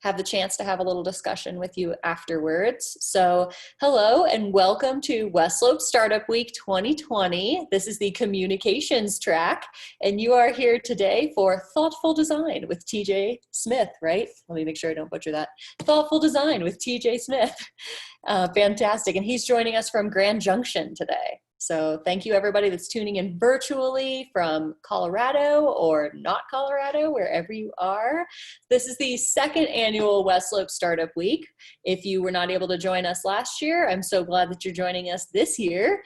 have the chance to have a little discussion with you afterwards. So hello and welcome to West Slope Startup Week 2020. This is the communications track, and you are here today for Thoughtful Design with TJ Smith, right? Let me make sure I don't butcher that. Thoughtful Design with TJ Smith. Fantastic. And he's joining us from Grand Junction today. So thank you everybody that's tuning in virtually from Colorado or not Colorado, wherever you are. This is the second annual West Slope Startup Week. If you were not able to join us last year, I'm so glad that you're joining us this year.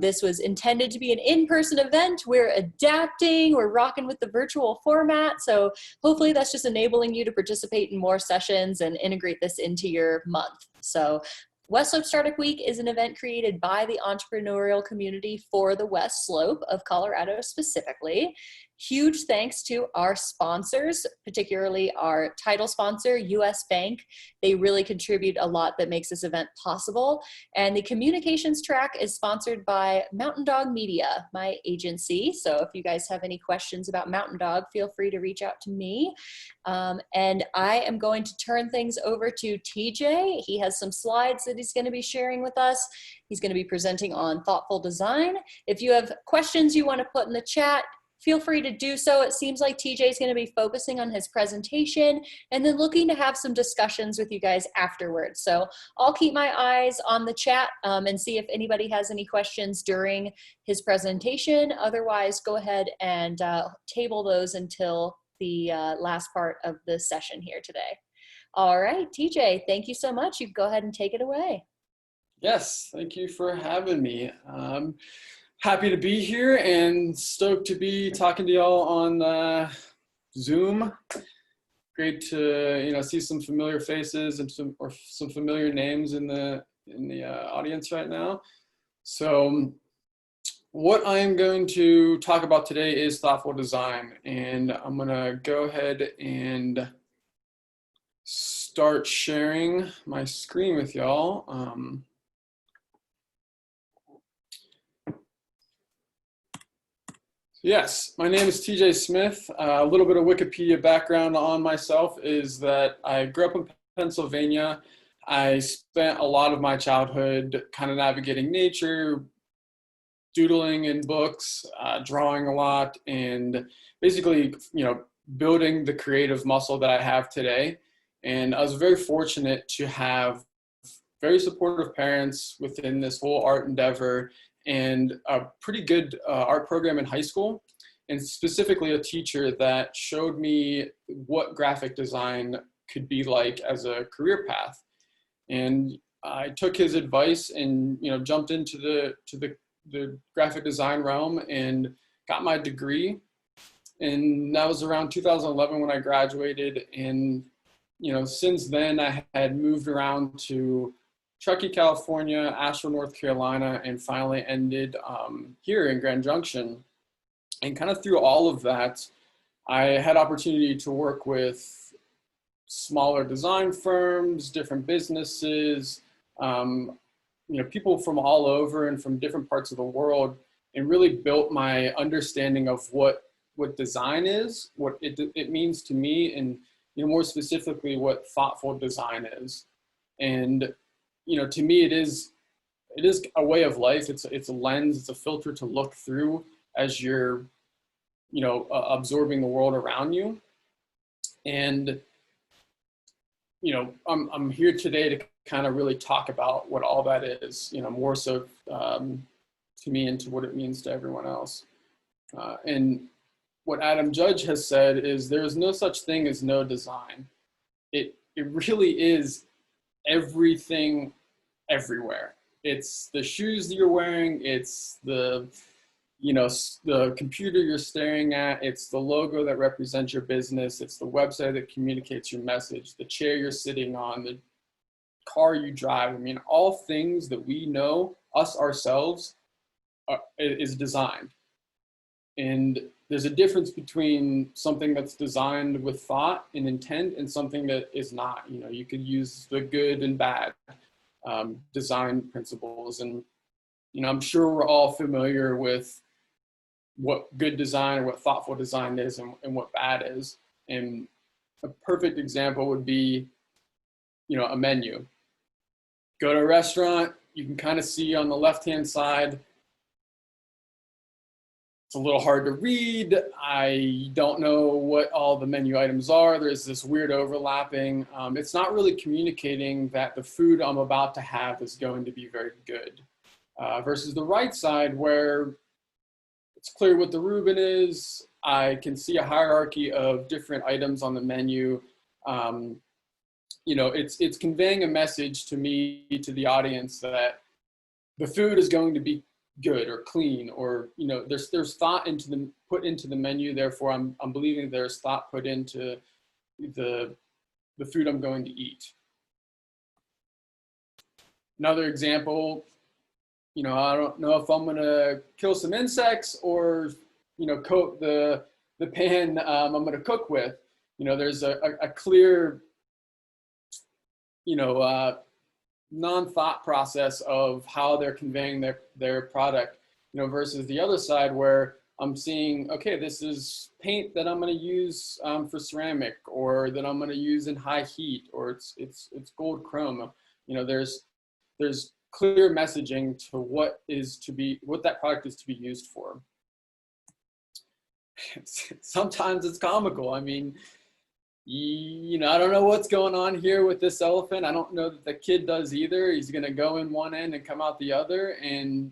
This was intended to be an in-person event. We're adapting, we're rocking with the virtual format. So hopefully that's just enabling you to participate in more sessions and integrate this into your month. So West Slope Startup Week is an event created by the entrepreneurial community for the West Slope of Colorado specifically. Huge thanks to our sponsors, particularly our title sponsor, US Bank. They really contribute a lot that makes this event possible. And the communications track is sponsored by Mountain Dog Media, my agency. So if you guys have any questions about Mountain Dog, feel free to reach out to me. And I am going to turn things over to TJ. He has some slides that he's going to be sharing with us. He's going to be presenting on thoughtful design. If you have questions you want to put in the chat, feel free to do so. It seems like TJ is going to be focusing on his presentation and then looking to have some discussions with you guys afterwards. So I'll keep my eyes on the chat and see if anybody has any questions during his presentation. Otherwise, go ahead and table those until the last part of the session here today. All right, TJ, thank you so much. You can go ahead and take it away. Yes, thank you for having me. Happy to be here and stoked to be talking to y'all on Zoom. Great to see some familiar faces and some familiar names in the audience right now. So what I'm going to talk about today is thoughtful design, and I'm gonna go ahead and start sharing my screen with y'all. Yes, my name is TJ Smith. A little bit of Wikipedia background on myself is that I grew up in Pennsylvania. I spent a lot of my childhood kind of navigating nature, doodling in books, drawing a lot, and basically, building the creative muscle that I have today. And I was very fortunate to have very supportive parents within this whole art endeavor, and a pretty good art program in high school, and specifically a teacher that showed me what graphic design could be like as a career path. And I took his advice and jumped into the graphic design realm and got my degree. And that was around 2011 when I graduated. And since then I had moved around to Truckee, California, Asheville, North Carolina, and finally ended here in Grand Junction. And kind of through all of that, I had opportunity to work with smaller design firms, different businesses, people from all over and from different parts of the world, and really built my understanding of what design is, what it means to me, and more specifically what thoughtful design is. And to me, it is a way of life. It's a lens, it's a filter to look through as you're, absorbing the world around you. And, I'm here today to kind of really talk about what all that is, more so to me and to what it means to everyone else. And what Adam Judge has said is there is no such thing as no design. It really is everything everywhere. It's the shoes that you're wearing, it's the computer you're staring at, it's the logo that represents your business, it's the website that communicates your message, the chair you're sitting on, the car you drive. I mean, all things that we know, us ourselves, is designed. And there's a difference between something that's designed with thought and intent and something that is not. You could use the good and bad design principles. And, I'm sure we're all familiar with what good design or what thoughtful design is and what bad is. And a perfect example would be, a menu. Go to a restaurant, you can kind of see on the left-hand side, it's a little hard to read. I don't know what all the menu items are. There's this weird overlapping. It's not really communicating that the food I'm about to have is going to be very good. Versus the right side where it's clear what the Reuben is. I can see a hierarchy of different items on the menu. It's conveying a message to me, to the audience, that the food is going to be good or clean, or there's thought put into the menu. Therefore, I'm believing there's thought put into the food I'm going to eat. Another example, I don't know if I'm going to kill some insects or coat the pan I'm going to cook with. There's a clear non-thought process of how they're conveying their product, versus the other side where I'm seeing, okay, this is paint that I'm going to use for ceramic, or that I'm going to use in high heat, or it's gold chrome. There's clear messaging to what that product is to be used for. Sometimes it's comical. I mean, I don't know what's going on here with this elephant. I don't know that the kid does either. He's going to go in one end and come out the other, and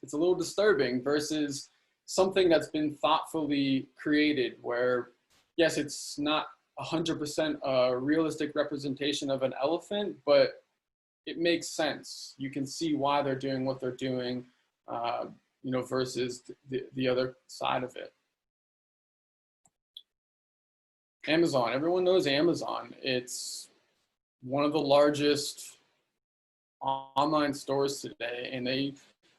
it's a little disturbing, versus something that's been thoughtfully created where, yes, it's not 100% a realistic representation of an elephant, but it makes sense. You can see why they're doing what they're doing, versus the other side of it. Amazon, everyone knows Amazon. It's one of the largest online stores today, and they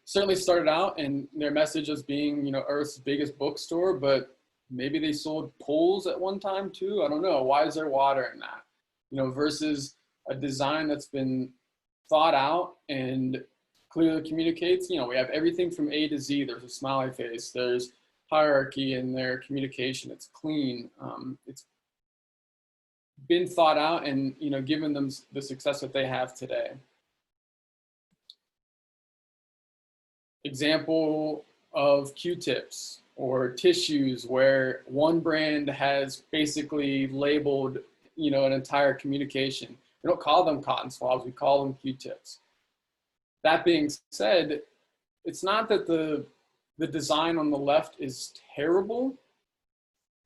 certainly started out in their message as being, Earth's biggest bookstore, but maybe they sold pools at one time too. I don't know. Why is there water in that? Versus a design that's been thought out and clearly communicates. We have everything from A to Z. There's a smiley face. There's hierarchy in their communication. It's clean. It's been thought out and, given them the success that they have today. Example of Q-tips or tissues, where one brand has basically labeled, an entire communication. We don't call them cotton swabs, we call them Q-tips. That being said, it's not that the design on the left is terrible.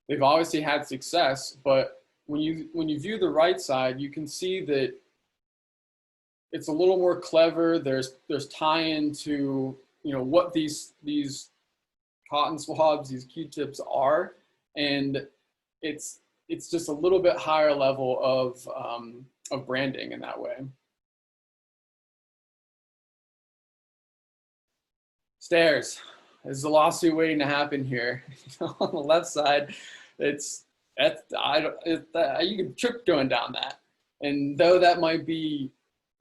They've obviously had success, but when you view the right side, you can see that it's a little more clever. There's tie-in to what these cotton swabs, these Q-tips are, and it's just a little bit higher level of branding in that way. Stairs. There's a lawsuit waiting to happen here. On the left side, you can trip going down that. And though that might be,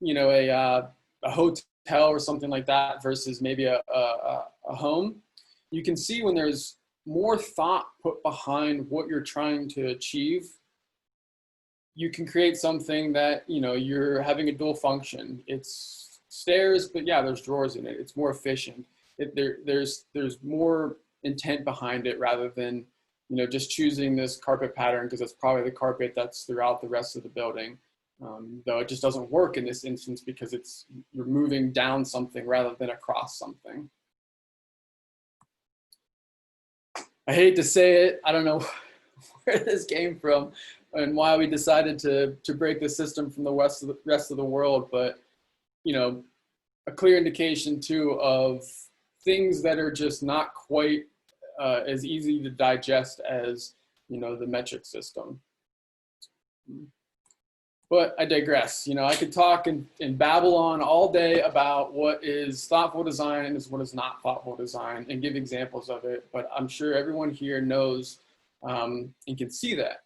a hotel or something like that versus maybe a home, you can see when there's more thought put behind what you're trying to achieve, you can create something that, you're having a dual function. It's stairs, but yeah, there's drawers in it. It's more efficient. There's more intent behind it rather than, just choosing this carpet pattern because it's probably the carpet that's throughout the rest of the building. Though it just doesn't work in this instance because you're moving down something rather than across something. I hate to say it, I don't know where this came from and why we decided to break the system from the rest of the world, but a clear indication too of things that are just not quite as easy to digest as the metric system. But I digress. I could talk and babble on all day about what is thoughtful design and what is not thoughtful design and give examples of it, but I'm sure everyone here knows and can see that.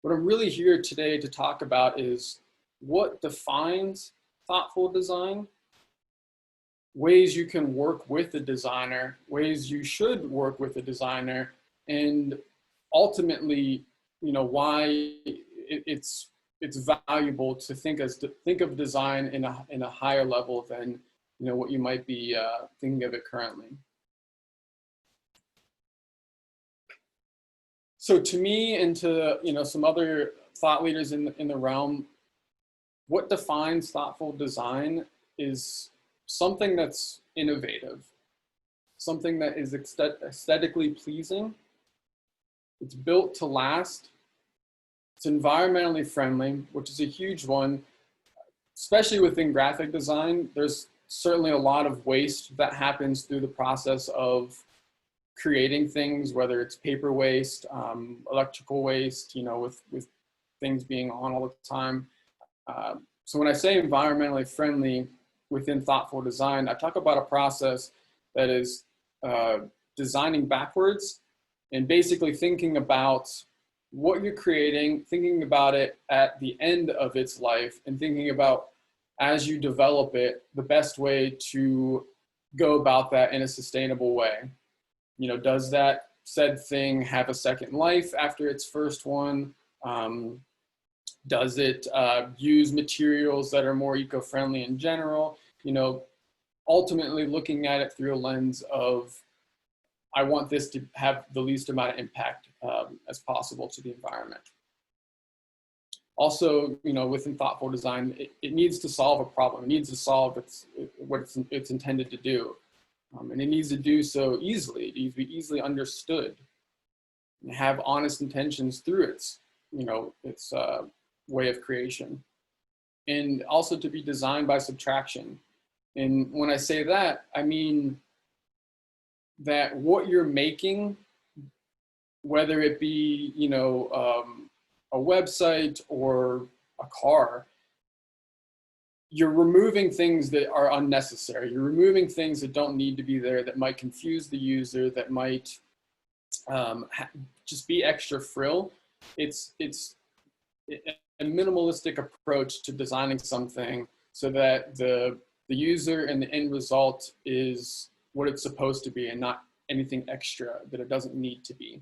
What I'm really here today to talk about is what defines thoughtful design, ways you can work with a designer, ways you should work with a designer, and ultimately why it's valuable to think of design in a higher level than what you might be thinking of it currently. So to me and to some other thought leaders in the realm, what defines thoughtful design is something that's innovative, something that is aesthetically pleasing, it's built to last, it's environmentally friendly, which is a huge one, especially within graphic design. There's certainly a lot of waste that happens through the process of creating things, whether it's paper waste, electrical waste, with things being on all the time. So when I say environmentally friendly within thoughtful design, I talk about a process that is designing backwards and basically thinking about what you're creating, thinking about it at the end of its life, and thinking about, as you develop it, the best way to go about that in a sustainable way. Does that said thing have a second life after its first one? Does it use materials that are more eco-friendly in general? Ultimately looking at it through a lens of, I want this to have the least amount of impact as possible to the environment. Also, within thoughtful design, it needs to solve a problem. It needs to solve what it's intended to do. And it needs to do so easily. It needs to be easily understood and have honest intentions through its way of creation. And also to be designed by subtraction. And when I say that, I mean that what you're making, whether it be, a website or a car, you're removing things that are unnecessary. You're removing things that don't need to be there, that might confuse the user, that might just be extra frill. It's a minimalistic approach to designing something so that the user and the end result is what it's supposed to be and not anything extra that it doesn't need to be.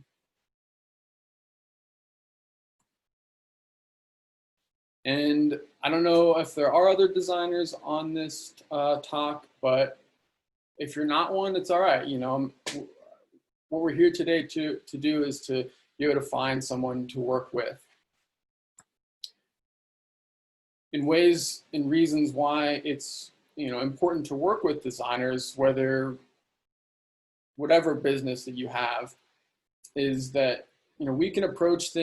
And I don't know if there are other designers on this talk, but if you're not one, it's all right. What we're here today to do is to be able to find someone to work with. In ways and reasons why it's important to work with designers, whatever business that you have, is that we can approach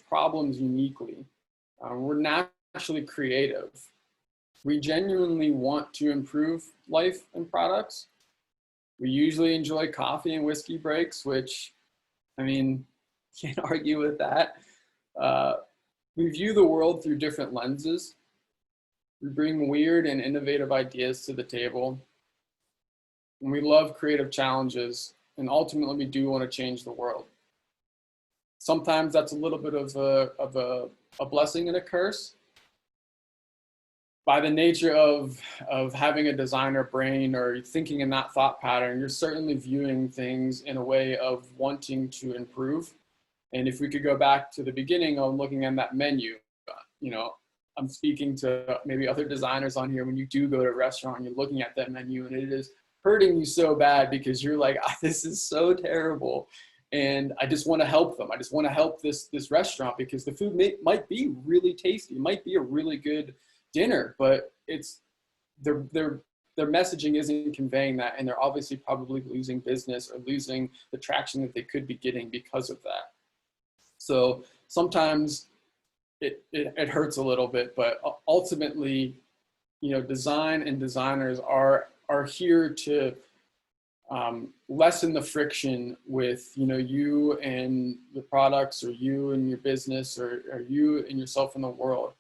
problems uniquely. We're naturally creative. We genuinely want to improve life and products. We usually enjoy coffee and whiskey breaks, which, can't argue with that. We view the world through different lenses. We bring weird and innovative ideas to the table. And we love creative challenges, and ultimately we do want to change the world. Sometimes that's a little bit of a blessing and a curse. By the nature of having a designer brain or thinking in that thought pattern, you're certainly viewing things in a way of wanting to improve. And if we could go back to the beginning on looking at that menu, I'm speaking to maybe other designers on here. When you do go to a restaurant, you're looking at that menu and it is hurting you so bad because you're like, this is so terrible. And I just want to help them. I just want to help this restaurant because the food might be really tasty. It might be a really good dinner, but their messaging isn't conveying that, and they're obviously probably losing business or losing the traction that they could be getting because of that. So sometimes it hurts a little bit, but ultimately, design and designers are here to lessen the friction with you and your products, or you and your business, or you and yourself in the world.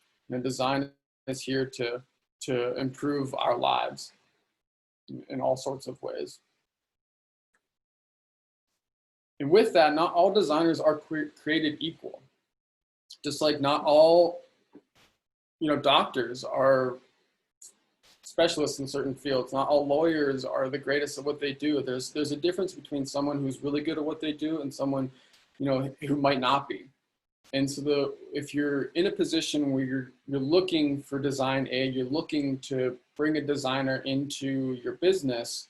Design is here to improve our lives in all sorts of ways. And with that, not all designers are created equal. Just like not all doctors are specialists in certain fields. Not all lawyers are the greatest at what they do. There's a difference between someone who's really good at what they do and someone who might not be. And so if you're in a position where you're looking for design aid, you're looking to bring a designer into your business,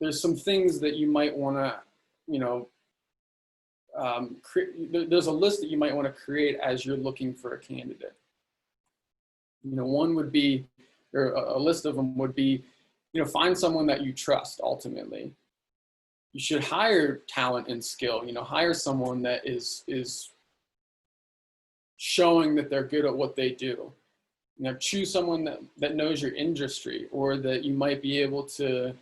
there's some things that you might want to, you know, there's a list that you might want to create as you're looking for a candidate. You know, one would be, or a list of them would be, you know, find someone that you trust ultimately. You should hire talent and skill, you know, hire someone that is showing that they're good at what they do. You know, choose someone that knows your industry, or that you might be able to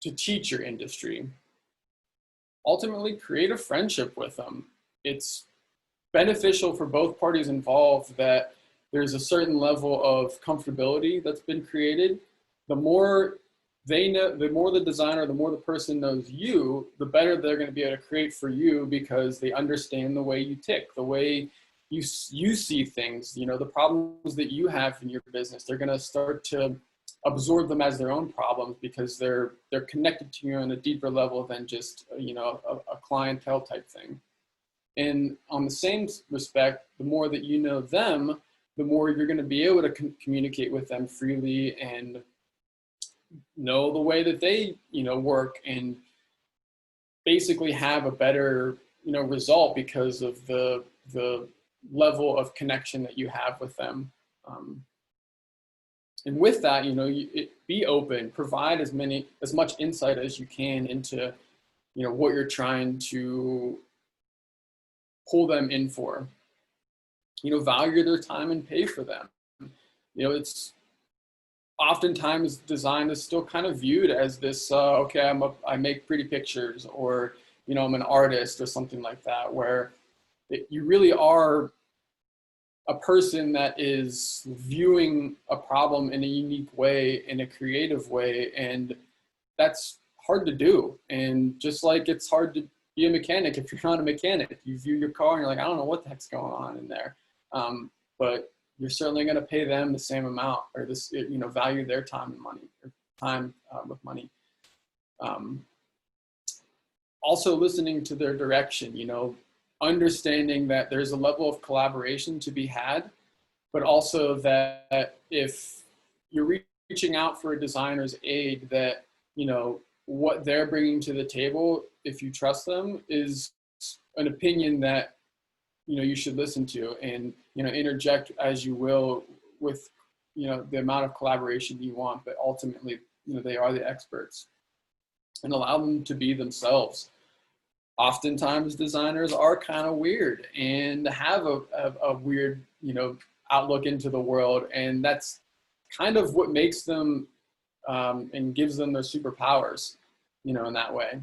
teach your industry. Ultimately, create a friendship with them. It's beneficial for both parties involved that there's a certain level of comfortability that's been created. The more they know, the more the designer, the more the person knows you, the better they're going to be able to create for you, because they understand the way you tick, the way you see things, you know, the problems that you have in your business. They're going to start to absorb them as their own problems, because they're connected to you on a deeper level than just, you know, a clientele type thing. And on the same respect, the more that you know them, the more you're going to be able to communicate with them freely and know the way that they, you know, work, and basically have a better, you know, result because of the level of connection that you have with them. And with that, you know, be open, provide as much insight as you can into, you know, what you're trying to pull them in for. You know, value their time and pay for them. You know, it's oftentimes design is still kind of viewed as this, okay, I make pretty pictures, or, you know, I'm an artist or something like that, where you really are a person that is viewing a problem in a unique way, in a creative way, and that's hard to do. And just like it's hard to be a mechanic if you're not a mechanic, you view your car and you're like, I don't know what the heck's going on in there, but you're certainly going to pay them the same amount, or this, you know, value their time and money, or time with money. Also listening to their direction, you know, understanding that there's a level of collaboration to be had, but also that if you're reaching out for a designer's aid, that, you know, what they're bringing to the table, if you trust them, is an opinion that, you know, you should listen to, and, you know, interject as you will with, you know, the amount of collaboration you want, but ultimately, you know, they are the experts, and allow them to be themselves. Oftentimes designers are kind of weird and have a weird, you know, outlook into the world, and that's kind of what makes them and gives them their superpowers, you know, in that way.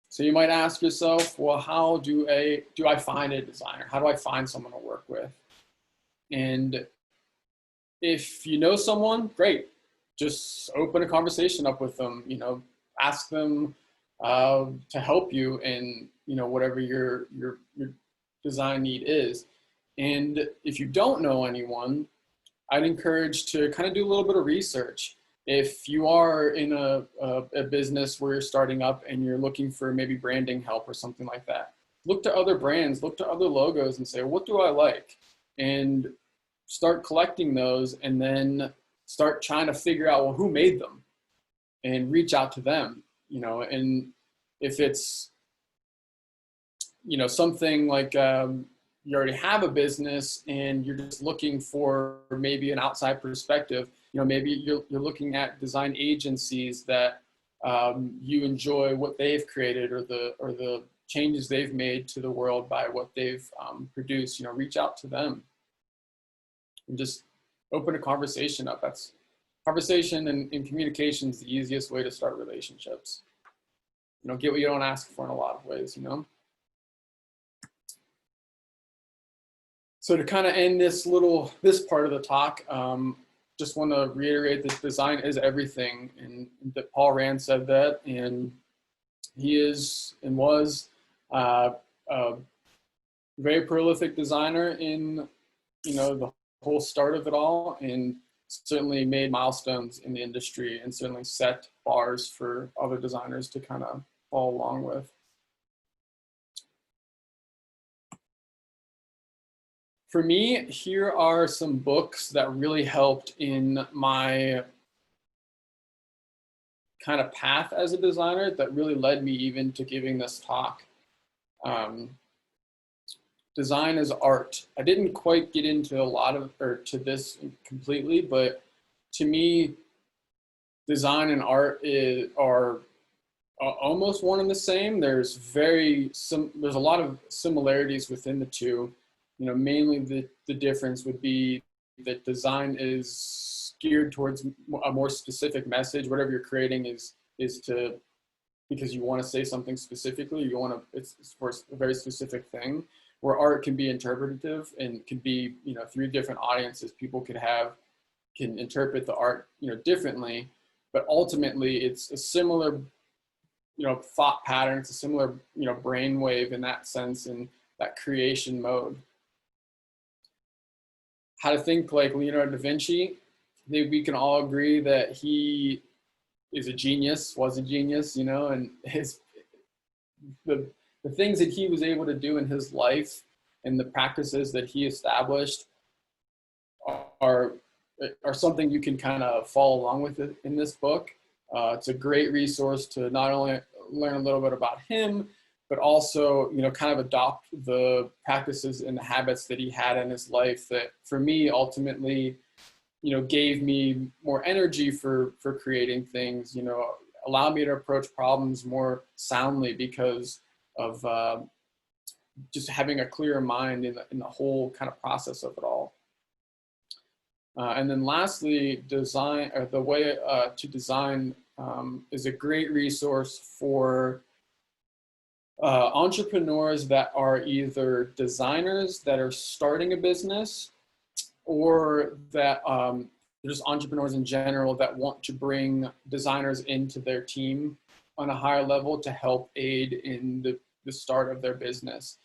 So you might ask yourself, well, how do I find a designer? How do I find someone to work with? And if you know someone, great. Just open a conversation up with them, you know, ask them to help you in, you know, whatever your design need is. And if you don't know anyone, I'd encourage to kind of do a little bit of research. If you are in a business where you're starting up and you're looking for maybe branding help or something like that, look to other brands, look to other logos and say, what do I like? And start collecting those, and then start trying to figure out, well, who made them, and reach out to them, you know. And if it's, you know, something like you already have a business and you're just looking for maybe an outside perspective, you know, maybe you're looking at design agencies that you enjoy what they've created, or the changes they've made to the world by what they've produced, you know, reach out to them and just open a conversation up. That's conversation and communication is the easiest way to start relationships. You know, get what you don't ask for in a lot of ways, you know. So to kind of end this part of the talk, just want to reiterate that design is everything, and that Paul Rand said that, and he is and was a very prolific designer in, you know, the whole start of it all, and certainly made milestones in the industry, and certainly set bars for other designers to kind of follow along with. For me, here are some books that really helped in my kind of path as a designer that really led me even to giving this talk. Um, Design is art. I didn't quite get into a lot of, or to this completely, but to me, design and art are almost one and the same. There's there's a lot of similarities within the two. You know, mainly the difference would be that design is geared towards a more specific message. Whatever you're creating is to, because you want to say something specifically. You want to, it's for a very specific thing. Where art can be interpretative and can be, you know, through different audiences, people can interpret the art, you know, differently. But ultimately, it's a similar, you know, thought pattern. It's a similar, you know, brainwave in that sense, in that creation mode. How to think like Leonardo da Vinci. I think we can all agree that he is a genius, was a genius, you know, and the things that he was able to do in his life and the practices that he established are something you can kind of follow along with in this book. It's a great resource to not only learn a little bit about him, but also, you know, kind of adopt the practices and the habits that he had in his life that, for me, ultimately, you know, gave me more energy for creating things, you know, allowed me to approach problems more soundly because of just having a clearer mind in the whole kind of process of it all. And then lastly, design, or the way to design is a great resource for entrepreneurs that are either designers that are starting a business, or that just entrepreneurs in general that want to bring designers into their team on a higher level to help aid in the start of their business.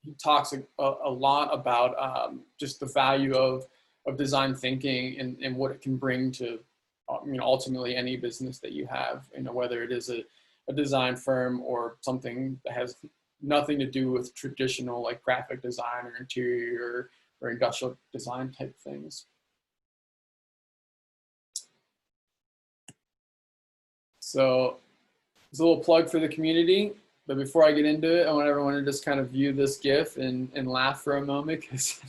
He talks a lot about just the value of design thinking and what it can bring to, you know, ultimately any business that you have, you know, whether it is a design firm or something that has nothing to do with traditional like graphic design or interior or industrial design type things. So it's a little plug for the community. But before I get into it, I want everyone to just kind of view this GIF and laugh for a moment, because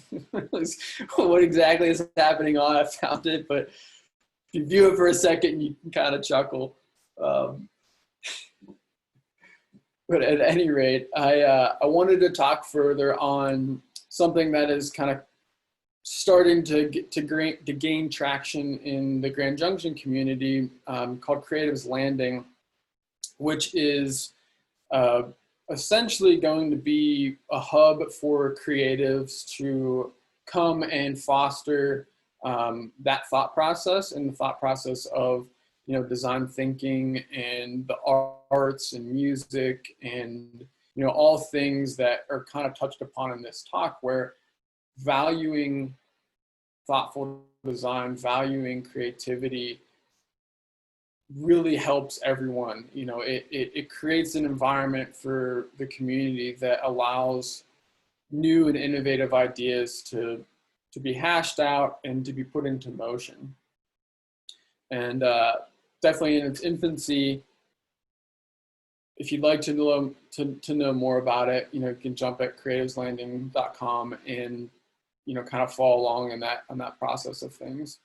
what exactly is happening on, I found it, but if you view it for a second, you can kind of chuckle. But at any rate, I wanted to talk further on something that is kind of starting to gain traction in the Grand Junction community, called Creatives Landing, which is essentially going to be a hub for creatives to come and foster that thought process, and the thought process of, you know, design thinking and the arts and music and, you know, all things that are kind of touched upon in this talk, where valuing thoughtful design, valuing creativity really helps everyone. You know, it creates an environment for the community that allows new and innovative ideas to be hashed out and to be put into motion. And definitely in its infancy, if you'd like to know more about it, you know, you can jump at creativeslanding.com and, you know, kind of follow along in that process of things.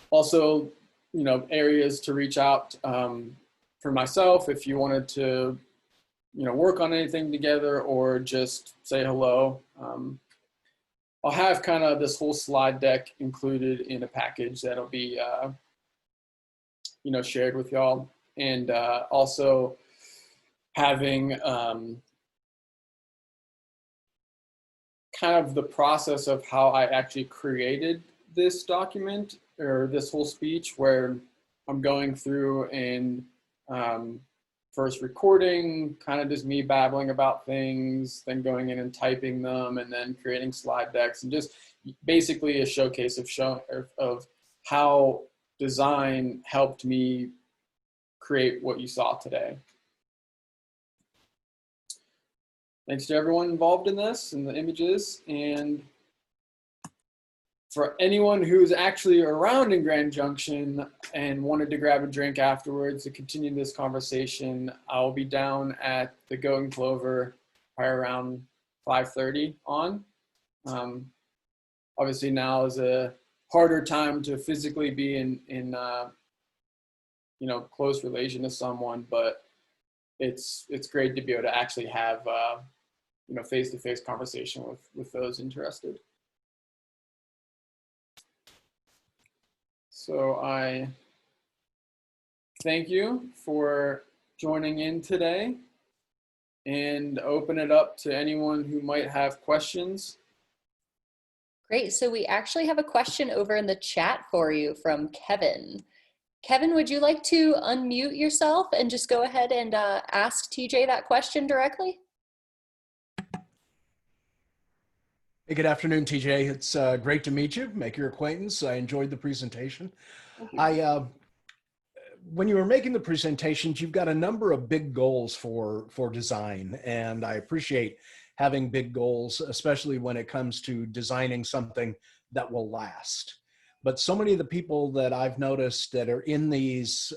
Also, you know, areas to reach out for myself if you wanted to, you know, work on anything together or just say hello. I'll have kind of this whole slide deck included in a package that'll be, you know, shared with y'all. And also having kind of the process of how I actually created this document or this whole speech, where I'm going through and first recording kind of just me babbling about things, then going in and typing them, and then creating slide decks, and just basically a showcase of how design helped me create what you saw today. thanks to everyone involved in this and the images. And for anyone who's actually around in Grand Junction and wanted to grab a drink afterwards to continue this conversation, I'll be down at the Goat and Clover probably around 5:30 on. Obviously now is a harder time to physically be in close relation to someone, but it's great to be able to actually have face-to-face conversation with those interested. So I thank you for joining in today and open it up to anyone who might have questions. Great. So we actually have a question over in the chat for you from Kevin. Kevin, would you like to unmute yourself and just go ahead and ask TJ that question directly? Hey, good afternoon, TJ. It's great to meet you, make your acquaintance. I enjoyed the presentation. When you were making the presentations, you've got a number of big goals for design, and I appreciate having big goals, especially when it comes to designing something that will last. But so many of the people that I've noticed that are in these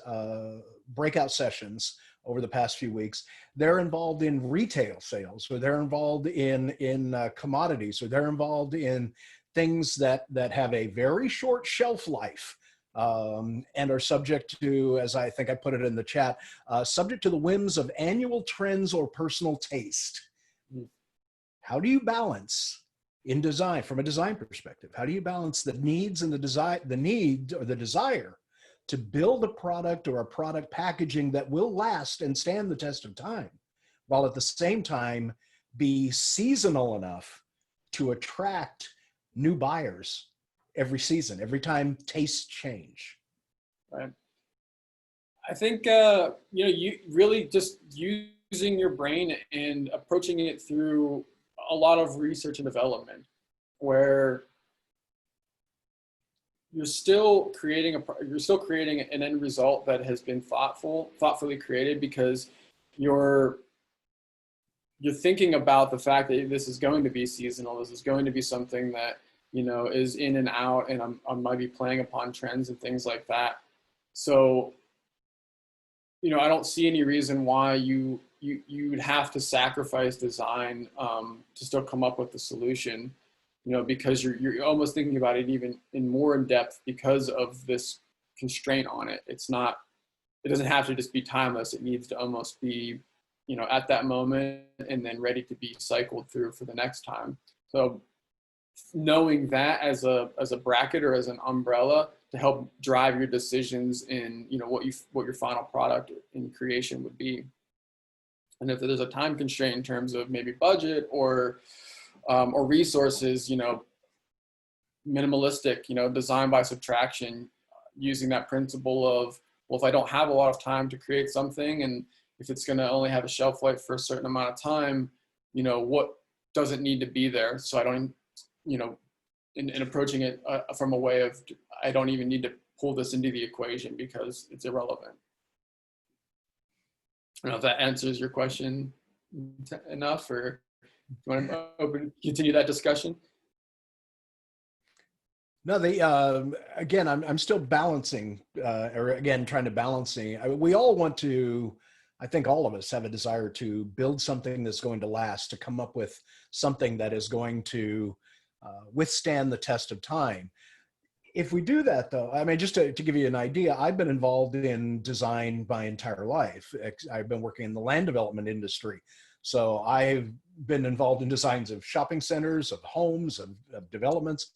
breakout sessions over the past few weeks, they're involved in retail sales, or they're involved in commodities, or they're involved in things that have a very short shelf life, and are subject to, as I think I put it in the chat, subject to the whims of annual trends or personal taste. How do you balance in design, from a design perspective? How do you balance the needs and the need or the desire to build a product or a product packaging that will last and stand the test of time, while at the same time be seasonal enough to attract new buyers every season, every tastes change? Right. I think you really just using your brain and approaching it through a lot of research and development, where you're still creating an end result that has been thoughtfully created, because you're thinking about the fact that this is going to be seasonal. This is going to be something that is in and out, and I might be playing upon trends and things like that. So I don't see any reason why you would have to sacrifice design to still come up with the solution, because you're almost thinking about it even more in depth because of this constraint on it. It doesn't have to just be timeless. It needs to almost be, at that moment and then ready to be cycled through for the next time. So knowing that as a bracket or as an umbrella to help drive your decisions in, what your final product in creation would be. And if there's a time constraint in terms of maybe budget or resources, minimalistic, design by subtraction, using that principle of, well, if I don't have a lot of time to create something, and if it's going to only have a shelf life for a certain amount of time, what doesn't need to be there? So I don't, in approaching it from a way of, I don't even need to pull this into the equation because it's irrelevant. I don't know if that answers your question enough, or you want to continue that discussion? No, again, I'm still balancing, trying to balancing. We all want to, I think all of us have a desire to build something that's going to last, to come up with something that is going to withstand the test of time. If we do that, though, I mean, just to give you an idea, I've been involved in design my entire life. I've been working in the land development industry. So I've been involved in designs of shopping centers, of homes, of developments.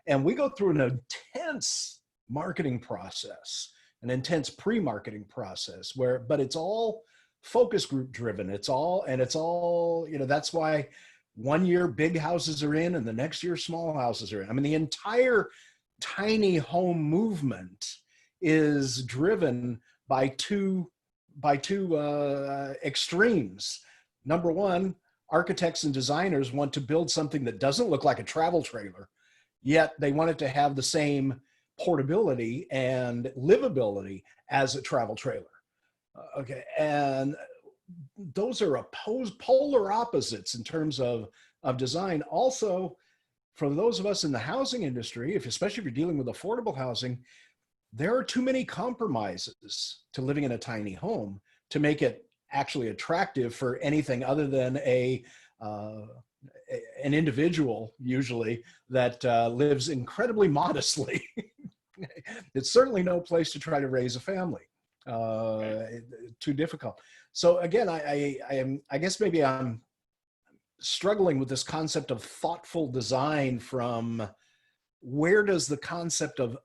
And we go through an intense marketing process, an intense pre-marketing process but it's all focus group driven. It's all, that's why one year big houses are in and the next year small houses are in. I mean, the entire tiny home movement is driven by two extremes. Number one, architects and designers want to build something that doesn't look like a travel trailer, yet they want it to have the same portability and livability as a travel trailer. Okay, and those are opposed, polar opposites in terms of design. Also, for those of us in the housing industry, especially if you're dealing with affordable housing, there are too many compromises to living in a tiny home to make it actually attractive for anything other than an individual, usually, that lives incredibly modestly. It's certainly no place to try to raise a family. Too difficult. So again, I guess maybe I'm struggling with this concept of thoughtful design. From where does the concept of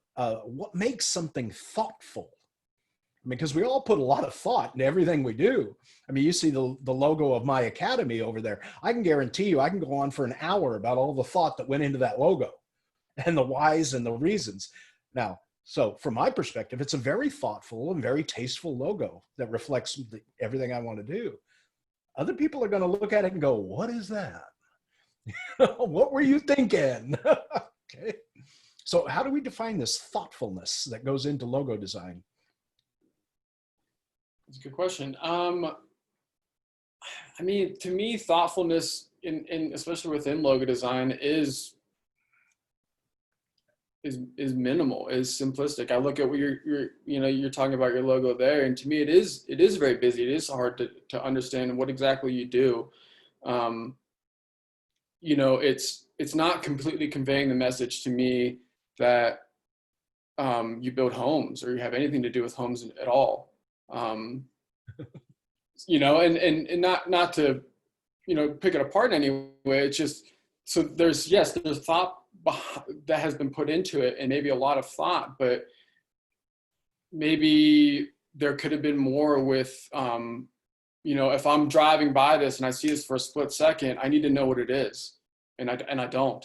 what makes something thoughtful? I mean, because we all put a lot of thought into everything we do. I mean, you see the logo of my academy over there. I can guarantee you I can go on for an hour about all the thought that went into that logo and the whys and the reasons. Now, so from my perspective, it's a very thoughtful and very tasteful logo that reflects everything I want to do. Other people are going to look at it and go, what is that? What were you thinking? Okay. So how do we define this thoughtfulness that goes into logo design? That's a good question. I mean, to me, thoughtfulness in especially within logo design is minimal, is simplistic. I look at what you're talking about your logo there, and to me, it is very busy. It is hard to understand what exactly you do. It's not completely conveying the message to me that you build homes or you have anything to do with homes at all. And not to, pick it apart in any way. It's just, so there's thought that has been put into it, and maybe a lot of thought, but maybe there could have been more with, if I'm driving by this and I see this for a split second, I need to know what it is. And I don't.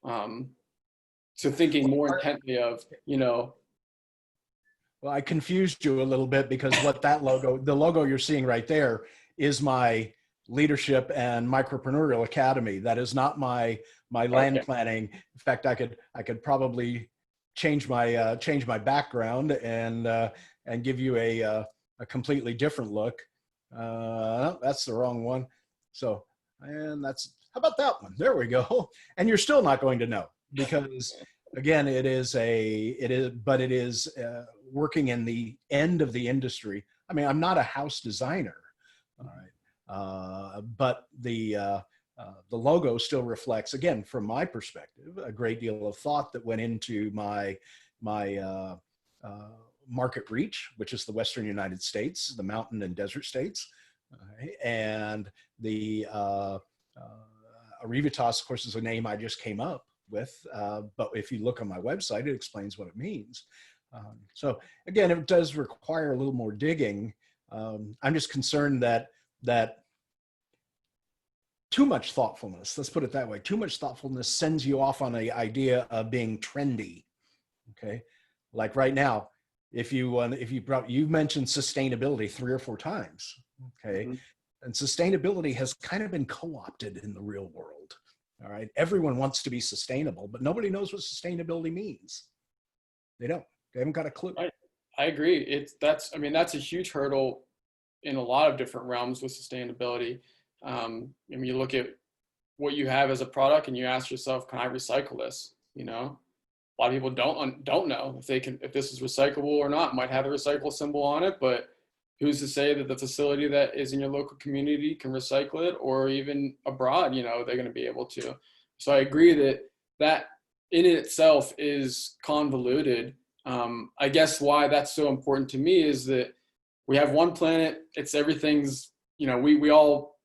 So thinking more intently of, Well, I confused you a little bit, because what the logo you're seeing right there is my leadership and micropreneur academy. That is not my land planning. In fact, I could probably change my background and give you a completely different look. That's the wrong one. So, and how about that one? There we go. And you're still not going to know, because again, it is working in the end of the industry. I mean, I'm not a house designer, all right, but the logo still reflects, again, from my perspective, a great deal of thought that went into my market reach, which is the Western United States, the mountain and desert states, and the Arrivitas, of course, is a name I just came up with, but if you look on my website, it explains what it means. So again, it does require a little more digging. I'm just concerned that too much thoughtfulness, let's put it that way, too much thoughtfulness sends you off on an idea of being trendy. Okay, like right now, you mentioned sustainability 3 or 4 times. Okay, mm-hmm. And sustainability has kind of been co-opted in the real world. All right, everyone wants to be sustainable, but nobody knows what sustainability means. They don't. They haven't got a clue. I agree. That's a huge hurdle in a lot of different realms with sustainability. You look at what you have as a product and you ask yourself, can I recycle this? A lot of people don't know if this is recyclable or not. It might have a recycle symbol on it, but who's to say that the facility that is in your local community can recycle it, or even abroad, they're going to be able to. So I agree that in itself is convoluted. I guess why that's so important to me is that we have one planet. It's everything's, we all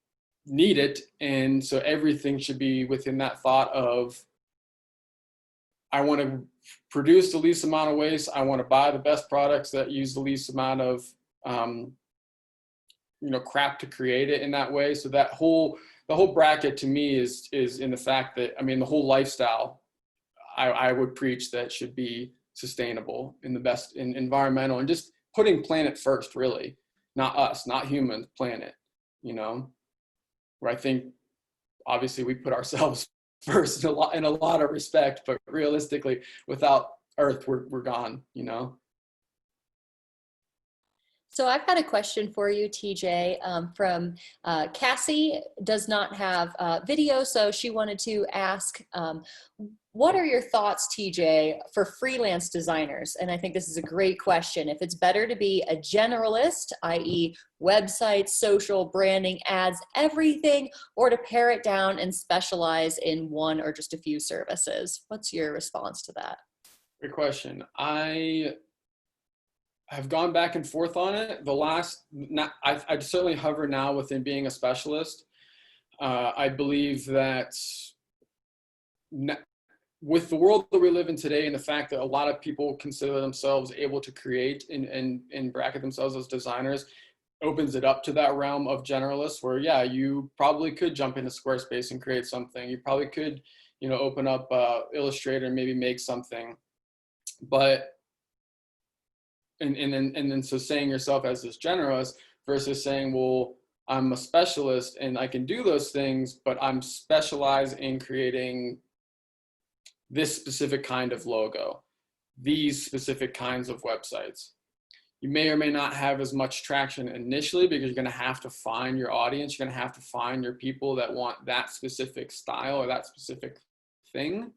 need it. And so everything should be within that thought of, I want to produce the least amount of waste. I want to buy the best products that use the least amount of, crap to create it in that way. So the whole bracket to me is in the fact that, the whole lifestyle, I would preach that should be sustainable in the best in environmental, and just putting planet first, really, not us, not humans, planet, where I think obviously we put ourselves first in a lot of respect, but realistically, without Earth, we're gone, So I've got a question for you, TJ, from Cassie. Does not have video, so she wanted to ask, what are your thoughts, TJ, for freelance designers? And I think this is a great question. If it's better to be a generalist, i.e. websites, social, branding, ads, everything, or to pare it down and specialize in one or just a few services. What's your response to that? Good question. I've gone back and forth on it. I certainly hover now within being a specialist. I believe that with the world that we live in today and the fact that a lot of people consider themselves able to create and bracket themselves as designers, opens it up to that realm of generalists where, yeah, you probably could jump into Squarespace and create something. You probably could, open up Illustrator and maybe make something. But and then so saying yourself as this generalist versus saying, well, I'm a specialist and I can do those things, but I'm specialized in creating this specific kind of logo, these specific kinds of websites. You may or may not have as much traction initially because you're going to have to find your audience. You're going to have to find your people that want that specific style or that specific thing.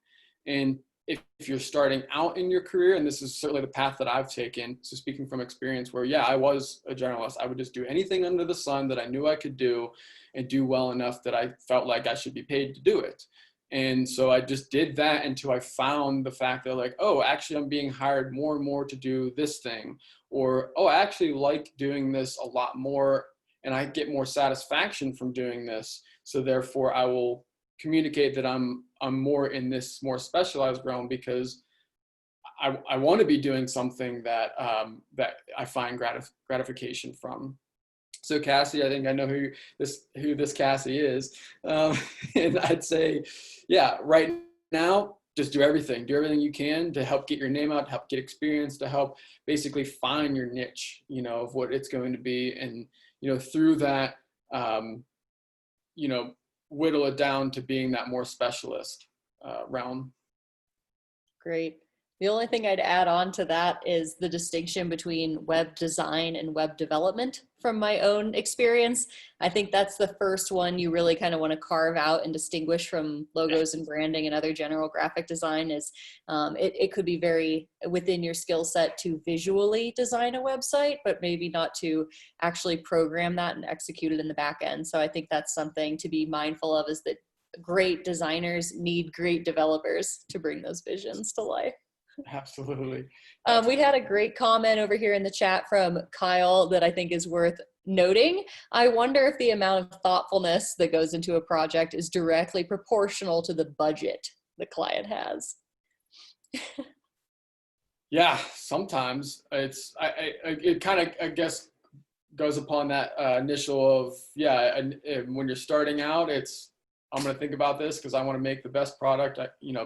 And if you're starting out in your career, and this is certainly the path that I've taken, so speaking from experience where, yeah, I was a journalist. I would just do anything under the sun that I knew I could do and do well enough that I felt like I should be paid to do it. And so I just did that until I found the fact that, like, oh, actually I'm being hired more and more to do this thing, or, oh, I actually like doing this a lot more and I get more satisfaction from doing this. So therefore I will communicate that I'm more in this more specialized realm because I want to be doing something that that I find gratification from. So Cassie, I think I know who this Cassie is, and I'd say, yeah, right now, just do everything you can to help get your name out, to help get experience, to help basically find your niche, of what it's going to be, and through that, whittle it down to being that more specialist realm. Great. The only thing I'd add on to that is the distinction between web design and web development from my own experience. I think that's the first one you really kind of want to carve out and distinguish from logos and branding and other general graphic design is it could be very within your skill set to visually design a website, but maybe not to actually program that and execute it in the back end. So I think that's something to be mindful of, is that great designers need great developers to bring those visions to life. Absolutely. We had a great comment over here in the chat from Kyle that I think is worth noting. I wonder if the amount of thoughtfulness that goes into a project is directly proportional to the budget the client has. Yeah, sometimes it kind of, I guess, goes upon that initial of, yeah, and when you're starting out, I'm going to think about this because I want to make the best product,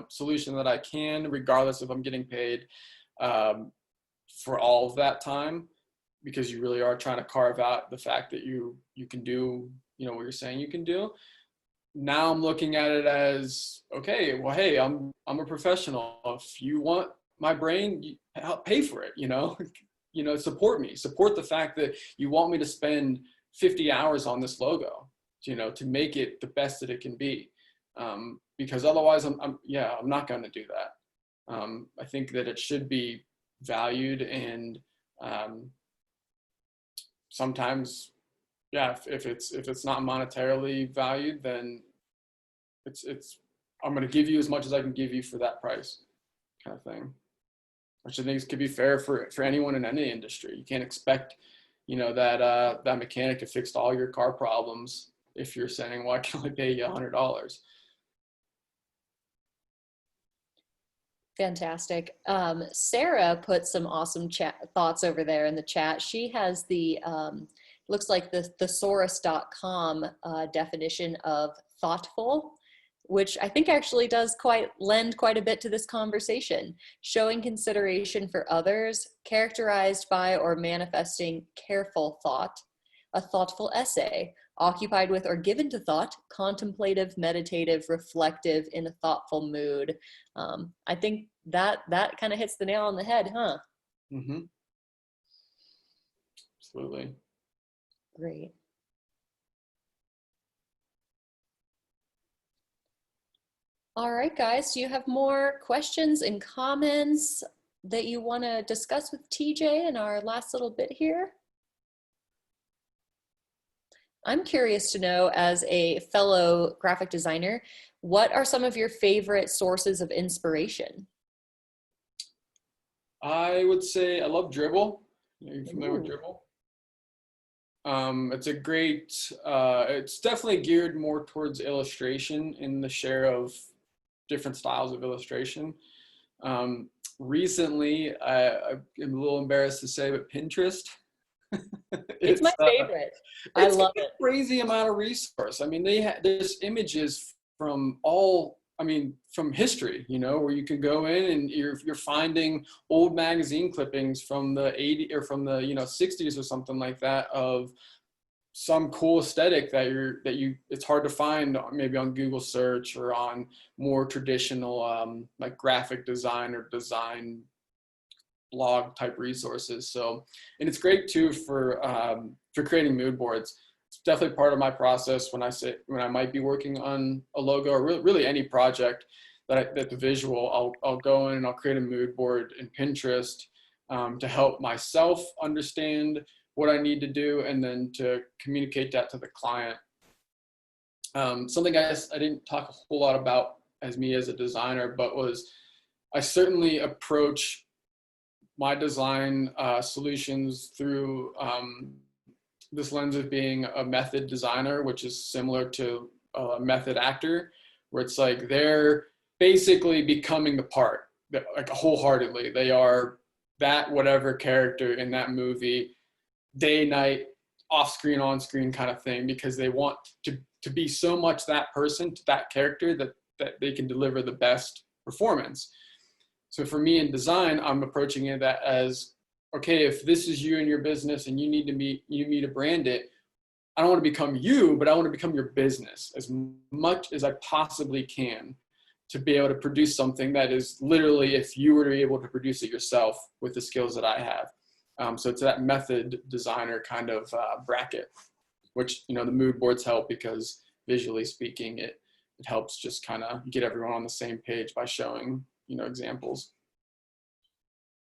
solution that I can, regardless if I'm getting paid for all of that time, because you really are trying to carve out the fact that you can do, what you're saying you can do. Now I'm looking at it as, okay, well, hey, I'm a professional. If you want my brain, I'll pay for it, support me, support the fact that you want me to spend 50 hours on this logo, to make it the best that it can be. Because otherwise I'm not going to do that. I think that it should be valued, and sometimes, yeah, if it's not monetarily valued, then I'm going to give you as much as I can give you for that price, kind of thing. Which I think could be fair for anyone in any industry. You can't expect, that mechanic to fix all your car problems if you're saying, well, I can only pay you $100. Fantastic. Sarah put some awesome thoughts over there in the chat. She has the, looks like the thesaurus.com definition of thoughtful, which I think actually does lend quite a bit to this conversation. Showing consideration for others, characterized by or manifesting careful thought, a thoughtful essay, occupied with or given to thought, contemplative, meditative, reflective, in a thoughtful mood. I think that kind of hits the nail on the head, huh? Mm-hmm. Absolutely. Great. All right, guys, do you have more questions and comments that you want to discuss with TJ in our last little bit here? I'm curious to know, as a fellow graphic designer, what are some of your favorite sources of inspiration? I would say I love Dribble. Are you familiar with Ooh. Dribble? It's a great, it's definitely geared more towards illustration in the share of different styles of illustration. Recently, I'm a little embarrassed to say, but Pinterest. It's my it's favorite. I it's love a it. crazy amount of resource. I mean, there's images from all, I mean, from history, you know, where you can go in and you're finding old magazine clippings from the 80s or from the, you know, 60s or something like that, of some cool aesthetic that it's hard to find maybe on Google search or on more traditional like graphic design or design blog type resources. So, and it's great too for creating mood boards. It's definitely part of my process when I might be working on a logo or really any project that the visual, I'll go in and I'll create a mood board in Pinterest to help myself understand what I need to do, and then to communicate that to the client. Something I didn't talk a whole lot about as me as a designer, but was I certainly approach my design solutions through this lens of being a method designer, which is similar to a method actor, where it's like they're basically becoming the part, like wholeheartedly. They are that whatever character in that movie, day, night, off screen, on screen kind of thing, because they want to be so much that person, that character, that they can deliver the best performance. So for me in design, I'm approaching it that as, okay, if this is you and your business and you need to brand it, I don't want to become you, but I want to become your business as much as I possibly can, to be able to produce something that is literally, if you were to be able to produce it yourself with the skills that I have. So it's that method designer kind of bracket, which, you know, the mood boards help because visually speaking, it helps just kind of get everyone on the same page by showing, you know, examples.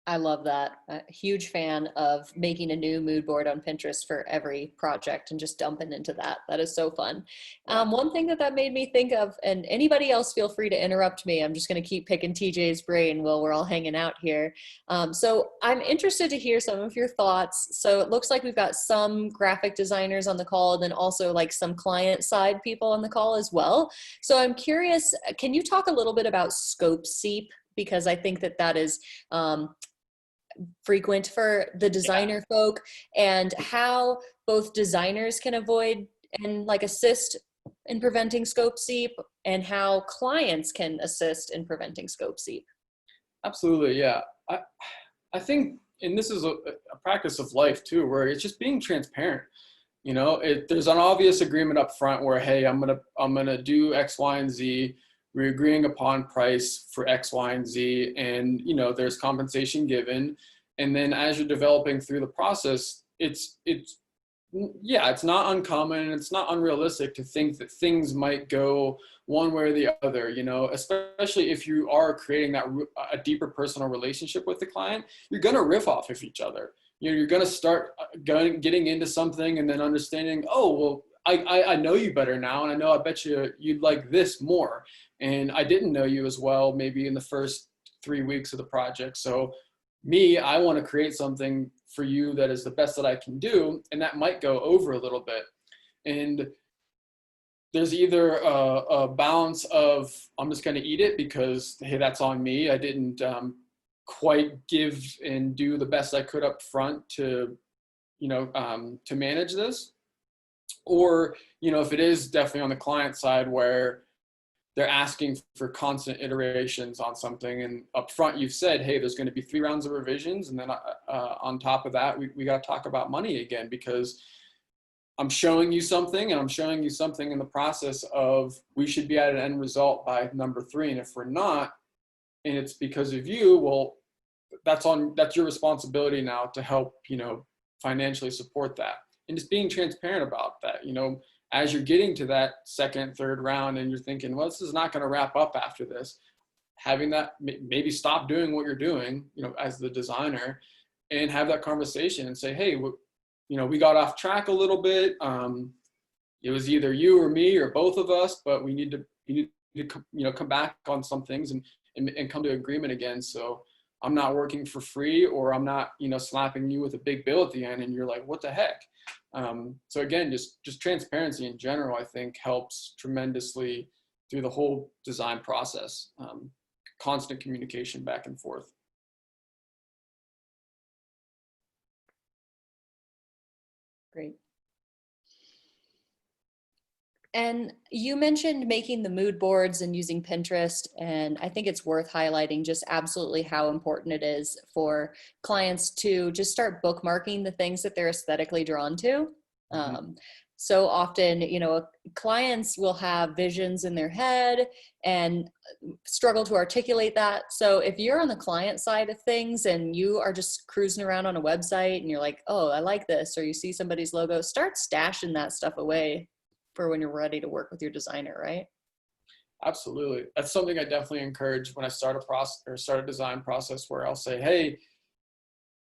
I love that. A huge fan of making a new mood board on Pinterest for every project and just dumping into that. That is so fun. One thing that made me think of, and anybody else feel free to interrupt me. I'm just going to keep picking TJ's brain while we're all hanging out here. So I'm interested to hear some of your thoughts. So it looks like we've got some graphic designers on the call, and then also like some client side people on the call as well. So I'm curious, can you talk a little bit about scope seep? Because I think that is frequent for the designer folk, and how both designers can avoid and like assist in preventing scope seep, and how clients can assist in preventing scope seep. Absolutely, yeah. I think, and this is a practice of life too, where it's just being transparent. You know, there's an obvious agreement up front where, hey, I'm gonna do X, Y, and Z. We're agreeing upon price for X, Y, and Z, and, you know, there's compensation given. And then as you're developing through the process, it's not uncommon and it's not unrealistic to think that things might go one way or the other, you know, especially if you are creating a deeper personal relationship with the client. You're going to riff off of each other. You know, you're going to start getting into something and then understanding, oh, well, I know you better now, and I know, I bet you'd like this more. And I didn't know you as well, maybe in the first 3 weeks of the project. So I want to create something for you that is the best that I can do. And that might go over a little bit. And there's either a balance of, I'm just going to eat it because, hey, that's on me. I didn't quite give and do the best I could up front to, you know, to manage this. Or, you know, if it is definitely on the client side where they're asking for constant iterations on something, and up front you've said, hey, there's going to be 3 rounds of revisions, and then on top of that, we got to talk about money again, because I'm showing you something, and I'm showing you something in the process of, we should be at an end result by number 3, and if we're not, and it's because of you, well, that's your responsibility now to help, you know, financially support that. And just being transparent about that, you know, as you're getting to that second, third round and you're thinking, well, this is not going to wrap up after this, having that, maybe stop doing what you're doing, you know, as the designer, and have that conversation and say, hey, you know, we got off track a little bit. It was either you or me or both of us, but we need to you know, come back on some things and come to agreement again. So I'm not working for free, or I'm not, you know, slapping you with a big bill at the end and you're like, what the heck? So again, just transparency in general, I think helps tremendously through the whole design process. Constant communication back and forth. Great. And you mentioned making the mood boards and using Pinterest, and I think it's worth highlighting just absolutely how important it is for clients to just start bookmarking the things that they're aesthetically drawn to. So often, you know, clients will have visions in their head and struggle to articulate that. So if you're on the client side of things and you are just cruising around on a website and you're like, oh, I like this, or you see somebody's logo, start stashing that stuff away for when you're ready to work with your designer, right? Absolutely. That's something I definitely encourage when I start a process or start a design process, where I'll say, hey,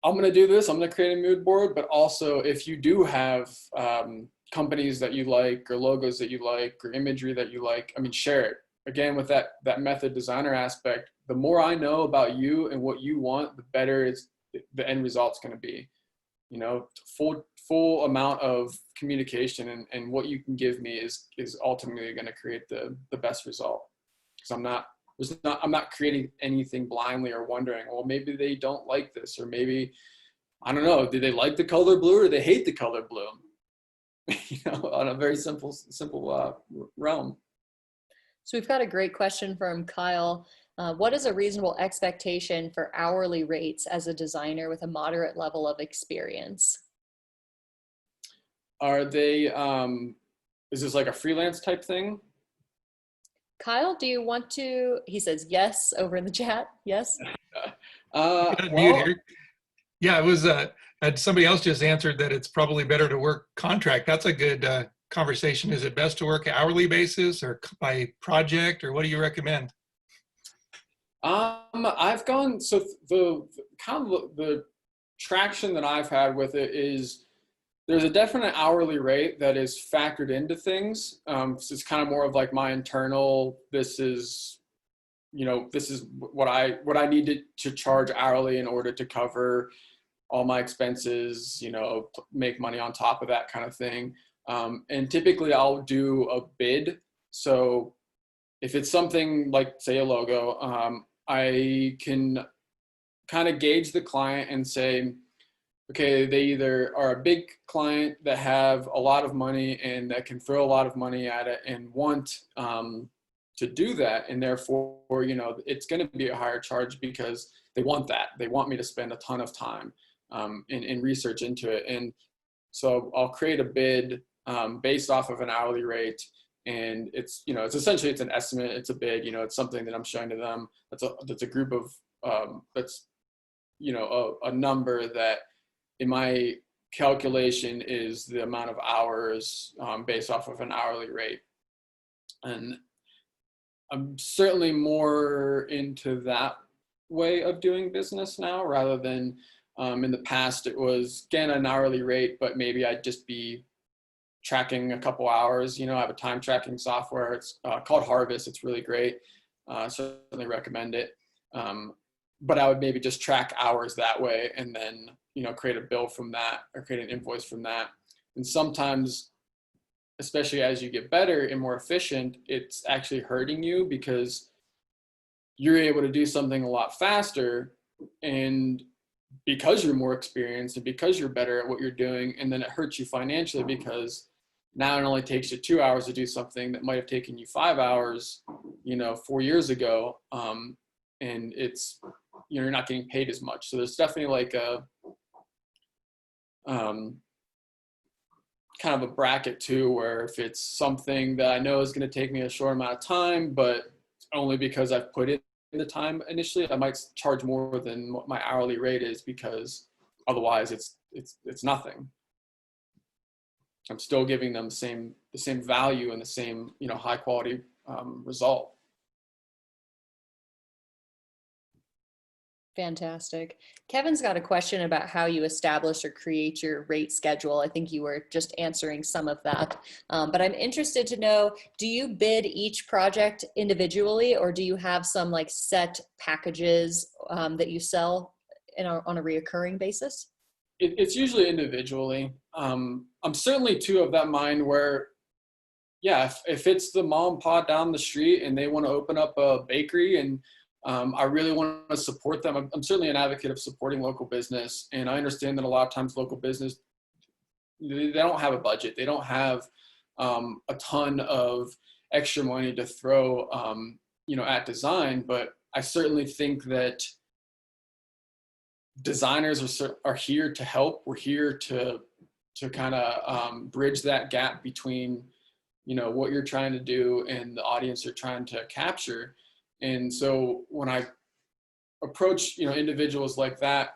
I'm going to do this. I'm going to create a mood board, but also if you do have companies that you like, or logos that you like, or imagery that you like, I mean, share it. Again, with that method designer aspect, the more I know about you and what you want, the better the end result's going to be. You know, full amount of communication and what you can give me is ultimately going to create the best result. Because I'm not creating anything blindly or wondering, well, maybe they don't like this, or maybe, I don't know, do they like the color blue or they hate the color blue? You know, on a very simple realm. So we've got a great question from Kyle. What is a reasonable expectation for hourly rates as a designer with a moderate level of experience? Are they, is this like a freelance type thing? Kyle, do you want to, he says yes over in the chat. Yes. Well, Here. Yeah, it was, somebody else just answered that it's probably better to work contract. That's a good conversation. Is it best to work hourly basis or by project, or what do you recommend? I've gone, so the kind of the traction that I've had with it is there's a definite hourly rate that is factored into things. So it's kind of more of like my internal, this is what I need to charge hourly in order to cover all my expenses, you know, make money on top of that kind of thing. And typically I'll do a bid. So if it's something like, say, a logo, I can kind of gauge the client and say, okay, they either are a big client that have a lot of money and that can throw a lot of money at it and want to do that, and therefore, you know, it's going to be a higher charge because they want that. They want me to spend a ton of time in research into it. And so I'll create a bid based off of an hourly rate. And it's, you know, it's essentially, it's an estimate, it's a bid, you know, it's something that I'm showing to them. That's a group of, that's, you know, a number that in my calculation is the amount of hours based off of an hourly rate. And I'm certainly more into that way of doing business now, rather than in the past it was, again, an hourly rate, but maybe I'd just be tracking a couple hours. You know, I have a time tracking software. It's called Harvest. It's really great. Certainly recommend it. But I would maybe just track hours that way, and then, you know, create a bill from that, or create an invoice from that. And sometimes, especially as you get better and more efficient, it's actually hurting you because you're able to do something a lot faster, and because you're more experienced and because you're better at what you're doing, and then it hurts you financially because now it only takes you 2 hours to do something that might have taken you 5 hours, you know, 4 years ago. And it's, you know, you're not getting paid as much. So there's definitely like a kind of a bracket too, where if it's something that I know is going to take me a short amount of time, but only because I've put in the time initially, I might charge more than what my hourly rate is, because Otherwise, it's nothing. I'm still giving them the same value and the same, high quality result. Fantastic. Kevin's got a question about how you establish or create your rate schedule. I think you were just answering some of that. But I'm interested to know, do you bid each project individually, or do you have some like set packages that you sell on a reoccurring basis? It's usually individually. I'm certainly too of that mind where, yeah, if it's the mom and pop down the street and they want to open up a bakery and I really want to support them. I'm certainly an advocate of supporting local business. And I understand that a lot of times local business, they don't have a budget. They don't have a ton of extra money to throw, at design. But I certainly think that designers are here to help. We're here to kind of bridge that gap between, what you're trying to do and the audience you're trying to capture. And so when I approach, individuals like that,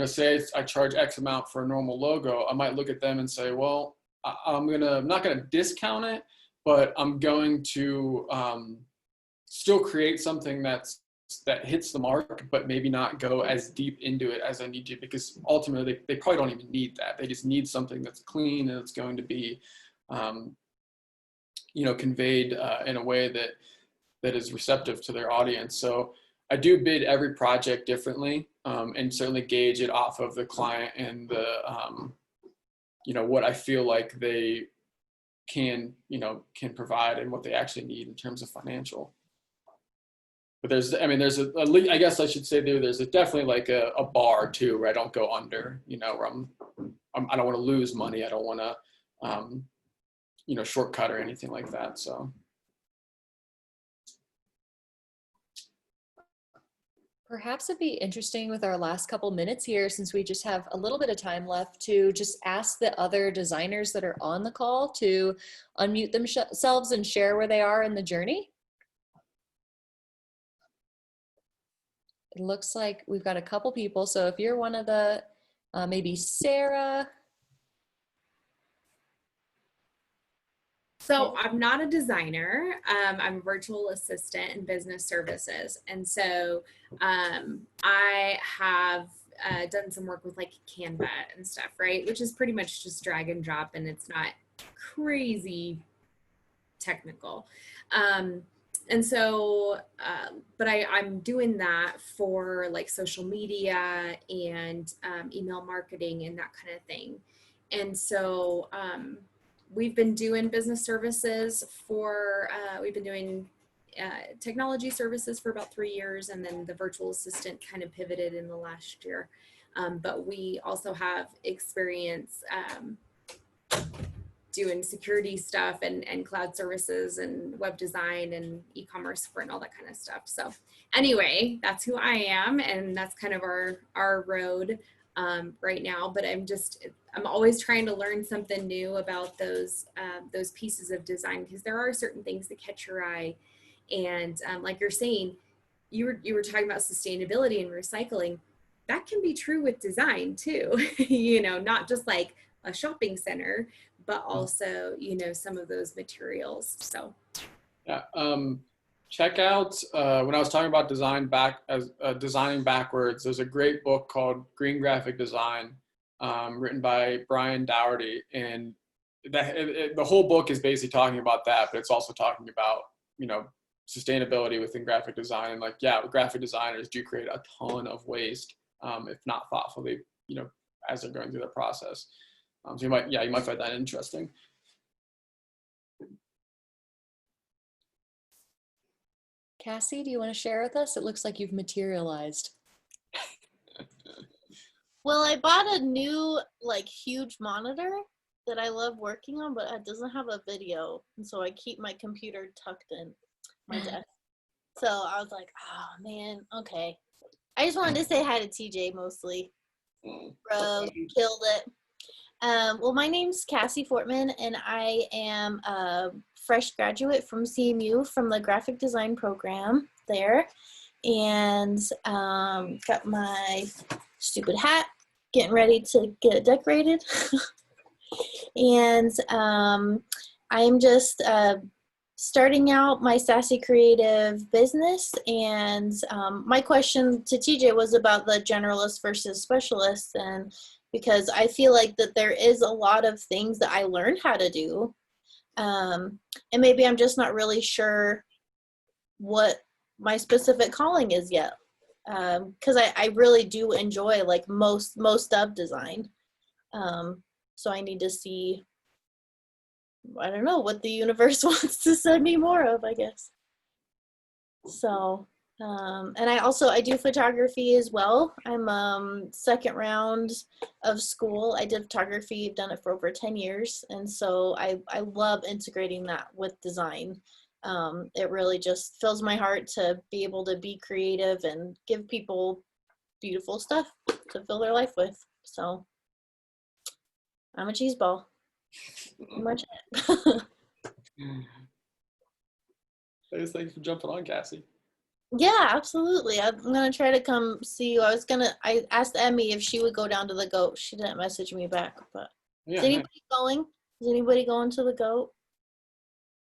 say I charge X amount for a normal logo, I might look at them and say, well, I'm not gonna discount it, but I'm going to still create something that hits the mark, but maybe not go as deep into it as I need to, because ultimately they probably don't even need that. They just need something that's clean and it's going to be, conveyed in a way that is receptive to their audience. So I do bid every project differently, and certainly gauge it off of the client and the, what I feel like they can provide and what they actually need in terms of financial. But I guess I should say there's definitely like a bar too, where I don't go under, where I don't want to lose money. I don't want to, shortcut or anything like that. So. Perhaps it'd be interesting with our last couple minutes here, since we just have a little bit of time left, to just ask the other designers that are on the call to unmute themselves and share where they are in the journey. It looks like we've got a couple people. So if you're one of the, maybe Sarah. So I'm not a designer. I'm a virtual assistant in business services. And so I have done some work with like Canva and stuff, right? Which is pretty much just drag and drop, and it's not crazy technical. And so, but I'm doing that for like social media and email marketing and that kind of thing. And so, we've been doing business services for, we've been doing technology services for about 3 years, and then the virtual assistant kind of pivoted in the last year. But we also have experience doing security stuff and cloud services and web design and e-commerce support and all that kind of stuff. So anyway, that's who I am, and that's kind of our road right now. But I'm always trying to learn something new about those pieces of design, because there are certain things that catch your eye. And like you're saying, you were talking about sustainability and recycling. That can be true with design too, not just like a shopping center, but also, some of those materials. So yeah, check out, when I was talking about designing backwards, there's a great book called Green Graphic Design, written by Brian Dougherty. And the whole book is basically talking about that, but it's also talking about, sustainability within graphic design. And like, yeah, graphic designers do create a ton of waste, if not thoughtfully, as they're going through the process. So you might find that interesting. Cassie, do you want to share with us? It looks like you've materialized. Well, I bought a new, huge monitor that I love working on, but it doesn't have a video. And so I keep my computer tucked in my desk. So I was like, oh, man, okay. I just wanted to say hi to TJ mostly. Bro, killed it. Well, my name's Cassie Fortman, and I am a fresh graduate from CMU from the graphic design program there. And got my stupid hat getting ready to get it decorated. And I'm just starting out my Sassy Creative business. And my question to TJ was about the generalist versus specialist. And because I feel like that there is a lot of things that I learned how to do. And maybe I'm just not really sure what my specific calling is yet. Because I really do enjoy like most of design. So I need to see, I don't know, what the universe wants to send me more of, I guess. So, and I do photography as well. I'm second round of school. I did photography, I've done it for over 10 years. And so I love integrating that with design. It really just fills my heart to be able to be creative and give people beautiful stuff to fill their life with. So I'm a cheese ball. Pretty much it. Thanks for jumping on, Cassie. Yeah, absolutely. I'm gonna try to come see you. I asked Emmy if she would go down to the goat. She didn't message me back, but Yeah. is anybody going? Is anybody going to the goat?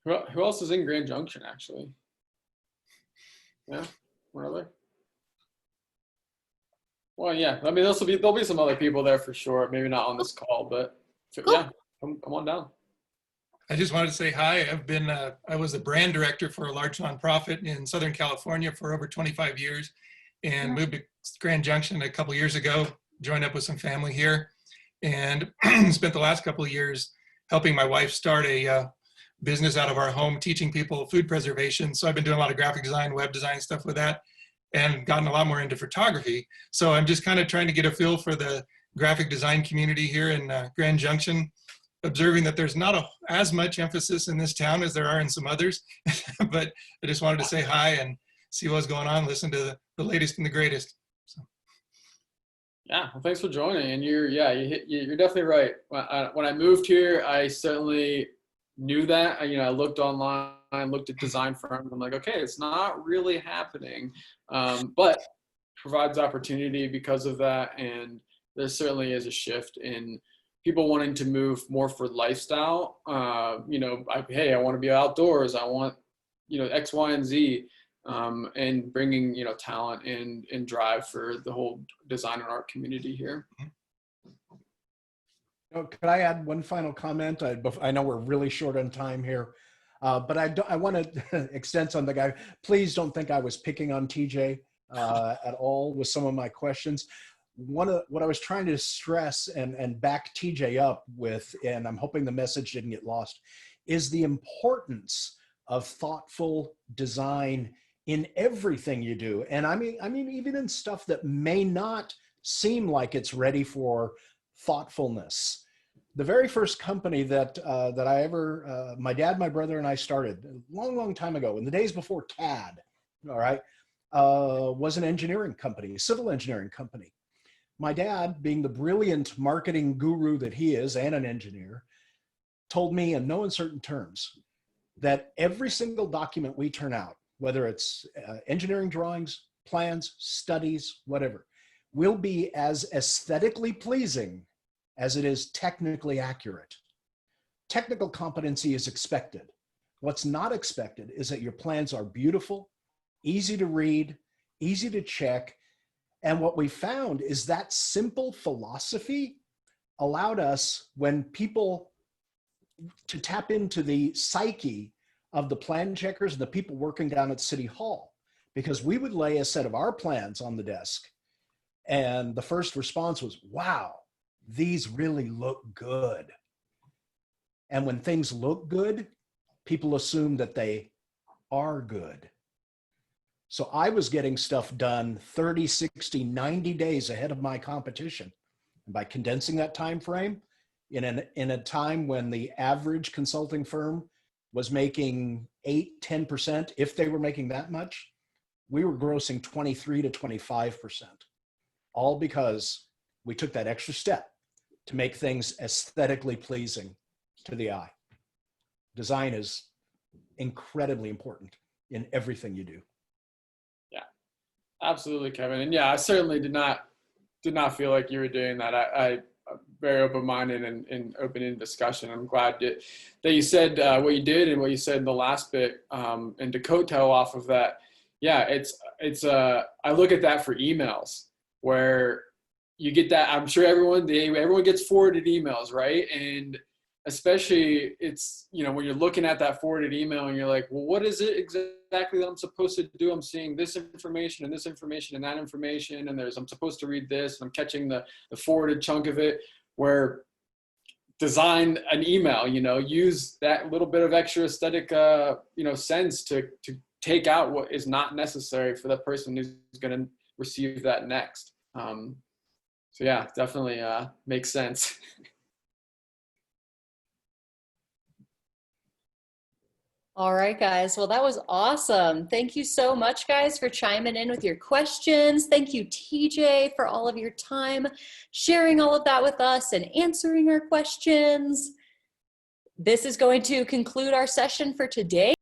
Who else is in Grand Junction, actually? Yeah, where are they? Well, yeah. I mean, there'll be some other people there for sure. Maybe not on this call, but Cool. yeah, come on down. I just wanted to say hi. I was a brand director for a large nonprofit in Southern California for over 25 years and moved to Grand Junction a couple years ago, joined up with some family here, and spent the last couple of years helping my wife start a business out of our home, teaching people food preservation. So I've been doing a lot of graphic design, web design stuff with that, and gotten a lot more into photography. So I'm just kind of trying to get a feel for the graphic design community here in Grand Junction, observing that there's not as much emphasis in this town as there are in some others. But I just wanted to say hi and see what's going on, listen to the latest and the greatest. So. Yeah, well, thanks for joining. And you're definitely right. When I moved here, I certainly knew that. I looked online, looked at design firms. I'm like, okay, it's not really happening, but provides opportunity because of that. And there certainly is a shift in people wanting to move more for lifestyle. Hey, I want to be outdoors. I want, X, Y, and Z, and bringing, talent and drive for the whole design and art community here. Could I add one final comment? I know we're really short on time here, but I want to extend something. Please don't think I was picking on TJ at all with some of my questions. What I was trying to stress and back TJ up with, and I'm hoping the message didn't get lost, is the importance of thoughtful design in everything you do. And I mean, even in stuff that may not seem like it's ready for thoughtfulness. The very first company that I ever, my dad, my brother, and I started a long time ago, in the days before CAD, all right, was an engineering company, civil engineering company. My dad, being the brilliant marketing guru that he is and an engineer, told me in no uncertain terms that every single document we turn out, whether it's engineering drawings, plans, studies, whatever, will be as aesthetically pleasing as it is technically accurate. Technical competency is expected. What's not expected is that your plans are beautiful, easy to read, easy to check. And what we found is that simple philosophy allowed us, when people, to tap into the psyche of the plan checkers and the people working down at City Hall, because we would lay a set of our plans on the desk and the first response was, wow, these really look good. And when things look good, people assume that they are good. So I was getting stuff done 30, 60, 90 days ahead of my competition. And by condensing that time frame, in a time when the average consulting firm was making 8, 10%, if they were making that much, we were grossing 23 to 25%, all because we took that extra step to make things aesthetically pleasing to the eye. Design is incredibly important in everything you do. Yeah, absolutely, Kevin. And yeah, I certainly did not did not feel like you were doing that. I'm very open-minded and open in discussion. I'm glad that you said what you did and what you said in the last bit, and to coattail off of that. Yeah, I look at that for emails where you get that. I'm sure everyone gets forwarded emails, right? And especially it's, when you're looking at that forwarded email and you're like, well, what is it exactly that I'm supposed to do? I'm seeing this information and this information and that information, and I'm supposed to read this, and I'm catching the forwarded chunk of it. Where design an email, use that little bit of extra aesthetic, sense to take out what is not necessary for the person who's going to receive that next. So yeah, definitely makes sense. All right, guys. Well, that was awesome. Thank you so much, guys, for chiming in with your questions. Thank you, TJ, for all of your time, sharing all of that with us and answering our questions. This is going to conclude our session for today.